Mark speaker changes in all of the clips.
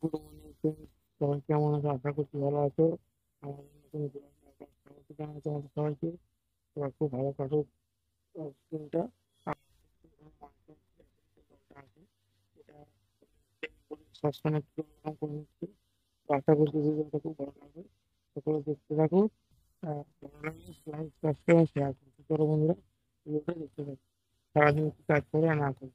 Speaker 1: Good morning friends, সবাই কেমন আছো? আশা করছি ভালো আছো। আমাদের নতুন ব্লগে আবার স্বাগত জানাই তোমাদের সবাইকে। তোমরা খুব ভালো কাটুক দিনটা। আর জলটা আছে এটা সসপ্যানে একটু গরম করে নিচ্ছি। তো আশা করছি ভিডিওটা খুব ভালো লাগবে। সকলে দেখতে থাকো। ভালো লাগলে লাইক সাবস্ক্রাইব শেয়ার করতে চলো বন্ধুরা, ভিডিওটা দেখতে থাকো। সারাদিন কি কাজ করে আর না করে।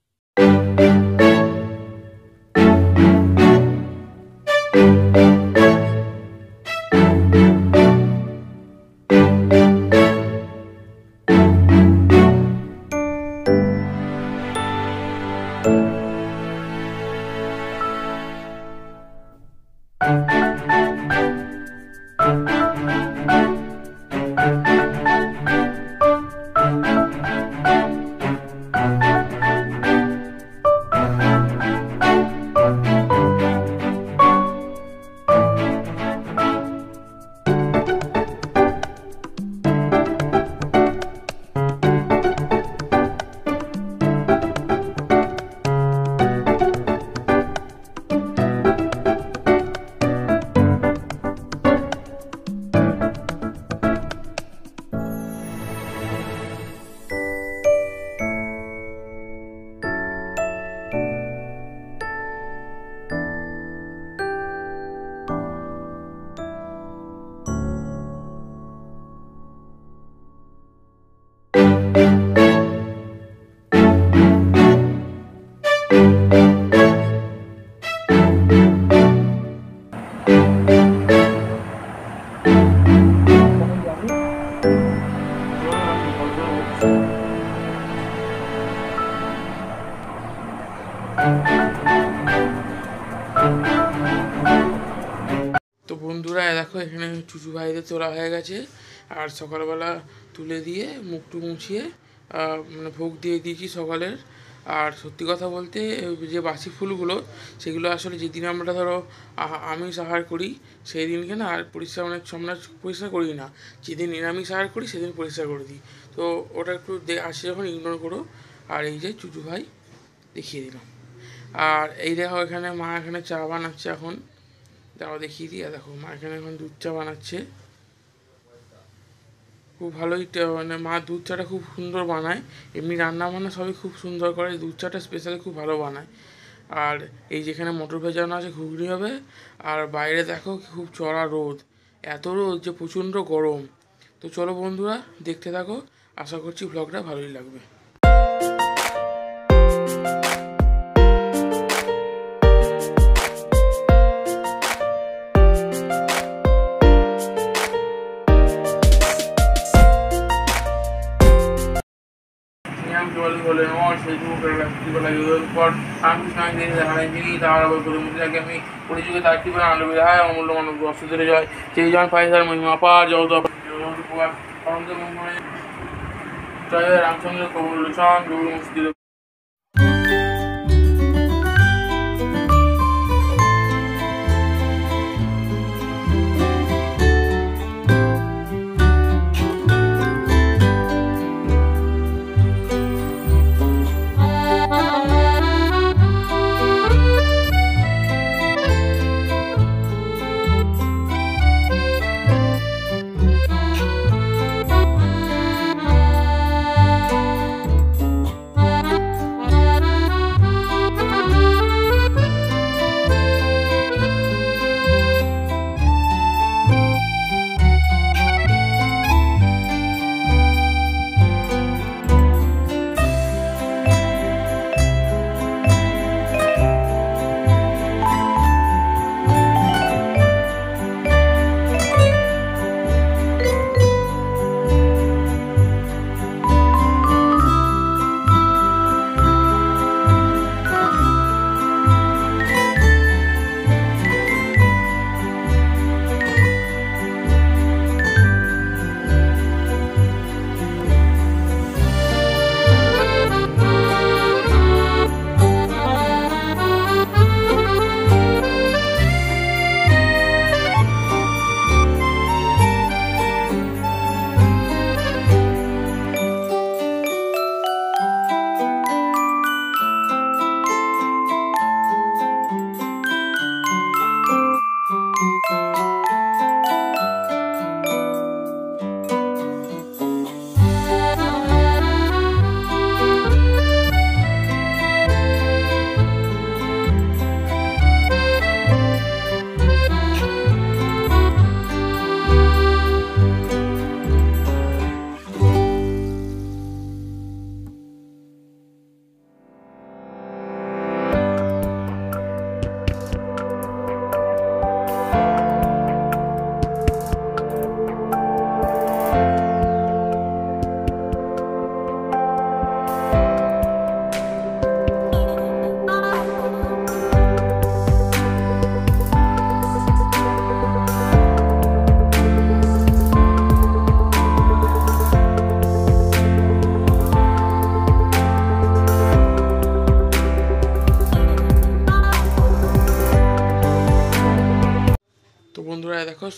Speaker 1: তো বন্ধুরা দেখো, এখানে চুচু ভাইদের তোলা হয়ে গেছে। আর সকালবেলা তুলে দিয়ে মুখটু মুছিয়ে মানে ভোগ দিয়ে দিয়েছি সকালের। আর সত্যি কথা বলতে, যে বাসি ফুলগুলো সেগুলো আসলে যেদিন আমরা ধরো আমিষ আহার করি সেই দিনকে না আর পরিষ্কার, অনেক আমরা পরিষ্কার করি না। যেদিন নিরামিষ আহার করি সেদিন পরিষ্কার করে দিই। তো ওটা একটু আসে যখন ইগনোর করো। আর এই যে চুচু ভাই দেখিয়ে দিলাম। আর এই দেখো, এখানে মা এখানে চা বানাচ্ছে এখন। দাও দেখিয়ে দিই। দেখো মা এখানে এখন দুধ চা বানাচ্ছে। খুব ভালোই মানে মা দুধ চাটা খুব সুন্দর বানায়। এমনি রান্না বান্না সবই খুব সুন্দর করে, দুধ চাটা স্পেশালি খুব ভালো বানায়। আর এই যেখানে মটর ভেজানো আছে, ঘুগনি হবে। আর বাইরে দেখো খুব চড়া রোদ, এত রোদ যে প্রচণ্ড গরম। তো চলো বন্ধুরা, দেখতে থাকো। আশা করছি ব্লগটা ভালোই লাগবে। বলে আমার সেই যুবকের রাত্রিবেলা ইউদের পর আমি সঙ্গে হারাইনি তাহার আবার করে মুদ্রাকে আমি পরিযোগে তার কৃপা আনন্দ বিধায় অমূল্য মানব অস্ত্রে যায় সেই জন পাই তার মহিমা পার জগত অনন্ত জয় রামচন্দ্র কবুল লোচন গৌর মুস্তির।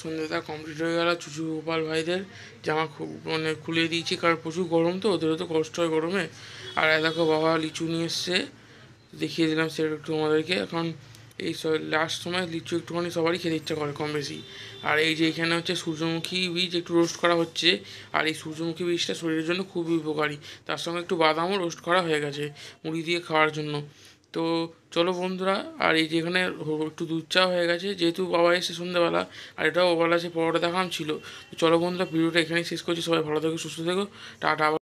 Speaker 1: সন্ধ্যেটা কমপ্লিট হয়ে গেল। চুচু গোপাল ভাইদের জামা মানে খুলে দিয়েছি, কারণ প্রচুর গরম তো, ওদেরও তো কষ্ট হয় গরমে। আর দেখো বাবা লিচু নিয়ে এসছে, দেখিয়ে দিলাম সেটা একটু আমাদেরকে। এখন এই লাস্ট সময় লিচু একটুখানি সবারই খেতে ইচ্ছা করে কম বেশি। আর এই যে এখানে হচ্ছে সূর্যমুখী বীজ একটু রোস্ট করা হচ্ছে, আর এই সূর্যমুখী বীজটা শরীরের জন্য খুবই উপকারী। তার সঙ্গে একটু বাদামও রোস্ট করা হয়ে গেছে মুড়ি দিয়ে খাওয়ার জন্য। তো চলো বন্ধুরা, আর এই যে এখানে একটু দুধ চা হয়ে গেছে, যেহেতু বাবা এসে সন্ধ্যেবেলা, আর এটাও ওবেলা সে পরোটা দেখাম ছিল। তো চলো বন্ধুরা, ভিডিওটা এখানেই শেষ করছি। সবাই ভালো থেকো, সুস্থ থেকো, টাটা।